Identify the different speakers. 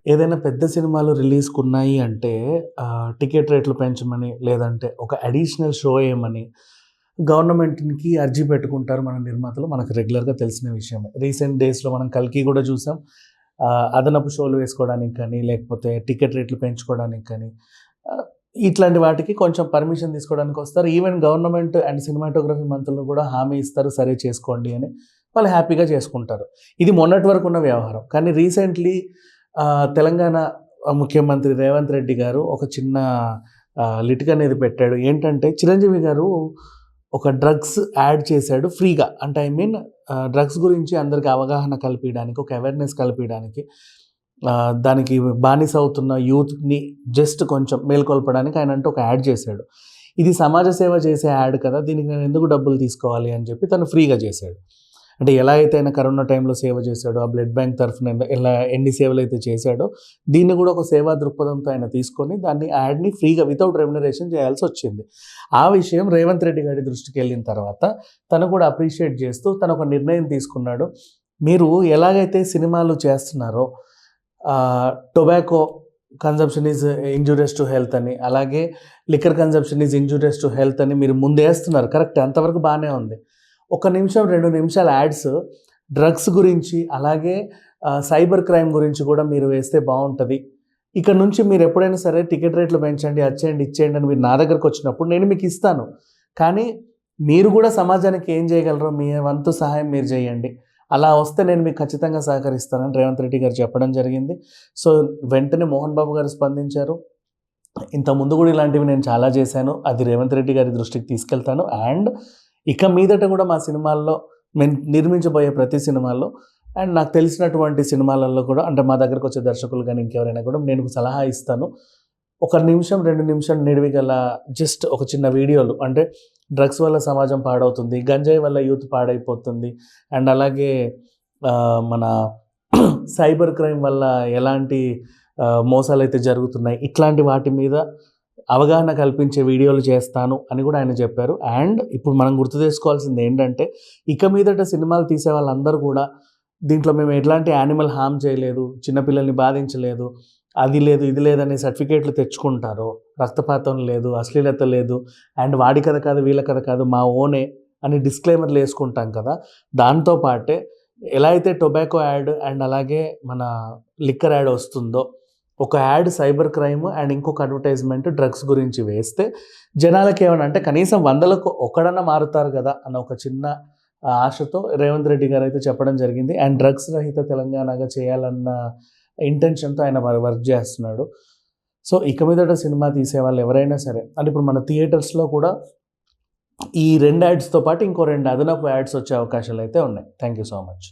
Speaker 1: ఏదైనా పెద్ద సినిమాలు రిలీజ్‌కున్నాయి అంటే టికెట్ రేట్లు పెంచమని, లేదంటే ఒక అడిషనల్ షో ఏయమని గవర్నమెంట్‌కి అర్జీ పెట్టుకుంటారు మన నిర్మాతలు. మనకు రెగ్యులర్‌గా తెలిసిన విషయమే. రీసెంట్ డేస్‌లో మనం 'కల్కి' కూడా చూసాం. అదనపు షోలు వేసుకోవడానికి కానీ, లేకపోతే టికెట్ రేట్లు పెంచుకోవడానికి కానీ, ఆహ్, ఇట్లాంటి వాటికి కొంచెం పర్మిషన్ తీసుకోవడానికొస్తారు. ఈవెన్ గవర్నమెంట్ అండ్ సినిమాటోగ్రఫీ మంత్రులు కూడా హామీ ఇస్తారు. సరే చేసుకోండి అని. వాళ్ళు హ్యాపీగా చేసుకుంటారు. ఇది మొన్నటి వరకు ఉన్న వ్యవహారం. కానీ రీసెంట్‌లీ తెలంగాణ ముఖ్యమంత్రి రేవంత్ రెడ్డి గారు ఒక చిన్న లిటిక్ అనేది పెట్టాడు. ఏంటంటే చిరంజీవి గారు ఒక డ్రగ్స్ యాడ్ చేశాడు ఫ్రీగా. అంటే ఐ మీన్ డ్రగ్స్ గురించి అందరికి అవగాహన కల్పియడానికి, ఒక అవేర్‌నెస్ కల్పియడానికి, దానికి బానిస అవుతున్న యూత్‌ని జస్ట్ కొంచెం మేల్కొల్పడానికి ఆయనంటూ ఒక యాడ్ చేశాడు. ఇది సమాజ సేవ చేసే యాడ్ కదా! దీనికి నేను ఎందుకు డబ్బులు తీసుకోవాలి అని చెప్పి తను ఫ్రీగా చేశాడు. అంటే ఎలా అయితే ఆయన కరోనా టైంలో సేవ చేశాడో, ఆ బ్లడ్ బ్యాంక్ తరఫున ఎలా ఎన్ని సేవలైతే చేశాడో, దీన్ని కూడా ఒక సేవా దృక్పథంతో ఆయన తీసుకొని దాన్ని యాడ్‌ని ఫ్రీగా వితౌట్ రెమ్యునరేషన్ చేయాల్సొచ్చింది. ఆ విషయం రేవంత్ రెడ్డి గారి దృష్టికెళ్ళిన తర్వాత తను కూడా అప్రిషియేట్ చేస్తూ తను ఒక నిర్ణయం తీసుకున్నాడు. మీరు ఎలాగైతే సినిమాలు చేస్తున్నారో tobacco consumption is injurious to health అని, అలాగే liquor consumption is injurious to health అని మీరు ముందేస్తున్నారు. కరెక్టే, అంతవరకు బాగానే ఉంది. 1 నిమిషం, 2 నిమిషాల యాడ్స్ డ్రగ్స్ గురించి, అలాగే సైబర్ క్రైమ్ గురించి కూడా మీరు వేస్తే బావుంటది. ఇక నుంచి మీరు ఎప్పుడైనా సరే టికెట్ రేట్లు పెంచండి, అది చేయండి, ఇది చేయండి అని మీరు నా దగ్గరకు వచ్చినప్పుడు నేను మీకు ఇస్తాను. కానీ మీరు కూడా సమాజానికి ఏం చేయగలరో మీ వంతు సహాయం మీరు చేయండి. అలా వస్తే నేను మీకు ఖచ్చితంగా సహకరిస్తానని రేవంత్ రెడ్డి గారు చెప్పడం జరిగింది. సో, వెంటనే మోహన్ బాబు గారు స్పందించారు. ఇంతకుముందు కూడా ఇలాంటివి నేను చాలా చేశాను. అది రేవంత్ రెడ్డి గారి దృష్టికి తీసుకెళ్తాను. అండ్ ఇక మీదట కూడా మా సినిమాల్లో మేము నిర్మించబోయే ప్రతి సినిమాల్లో అండ్ నాకు తెలిసినటువంటి సినిమాలలో కూడా అంటే మా దగ్గరకు వచ్చే దర్శకులు కానీ ఇంకెవరైనా కూడా నేను సలహా ఇస్తాను. 1 నిమిషం, 2 నిమిషం నిడివి గల జస్ట్ ఒక చిన్న వీడియోలు, అంటే డ్రగ్స్ వల్ల సమాజం పాడవుతుంది, గంజాయి వల్ల యూత్ పాడైపోతుంది, అండ్ అలాగే మన సైబర్ క్రైమ్ వల్ల ఎలాంటి మోసాలైతే జరుగుతున్నాయి, ఇట్లాంటి వాటి మీద అవగాహన కల్పించే వీడియోలు చేస్తాను అని కూడా ఆయన చెప్పారు. అండ్ ఇప్పుడు మనం గుర్తు చేసుకోవాల్సింది ఏంటంటే, ఇక మీదట సినిమాలు తీసే వాళ్ళందరూ కూడా దీంట్లో మేము ఎట్లాంటి యానిమల్ హార్మ్ చేయలేదు, చిన్నపిల్లల్ని బాధించలేదు, అది లేదు, ఇది లేదనే సర్టిఫికేట్లు తెచ్చుకుంటారో, రక్తపాతం లేదు, అశ్లీలత లేదు, అండ్ వాడి కథ కాదు, వీళ్ళ కథ కాదు, మా ఓనే అని డిస్క్లైమర్లు వేసుకుంటాం కదా. దాంతో పాటే ఎలా అయితే టొబాకో యాడ్ అండ్ అలాగే మన లిక్కర్ యాడ్ వస్తుందో, ఒక యాడ్ సైబర్ క్రైమ్ అండ్ ఇంకొక అడ్వర్టైజ్మెంట్ డ్రగ్స్ గురించి వేస్తే జనాలకి ఏమన్నా అంటే కనీసం 100లకు ఒకడన్నా మారుతారు కదా అన్న ఒక చిన్న ఆశతో రేవంత్ రెడ్డి గారు అయితే చెప్పడం జరిగింది. అండ్ డ్రగ్స్ రహిత తెలంగాణగా చేయాలన్న ఇంటెన్షన్తో ఆయన వర్క్ చేస్తున్నాడు. సో, ఇక మీదట సినిమా తీసేవాళ్ళు ఎవరైనా సరే, అంటే ఇప్పుడు మన థియేటర్స్లో కూడా ఈ 2 యాడ్స్‌తో పాటు ఇంకో 2 అదనపు యాడ్స్ వచ్చే అవకాశాలు అయితే ఉన్నాయి. Thank you so much.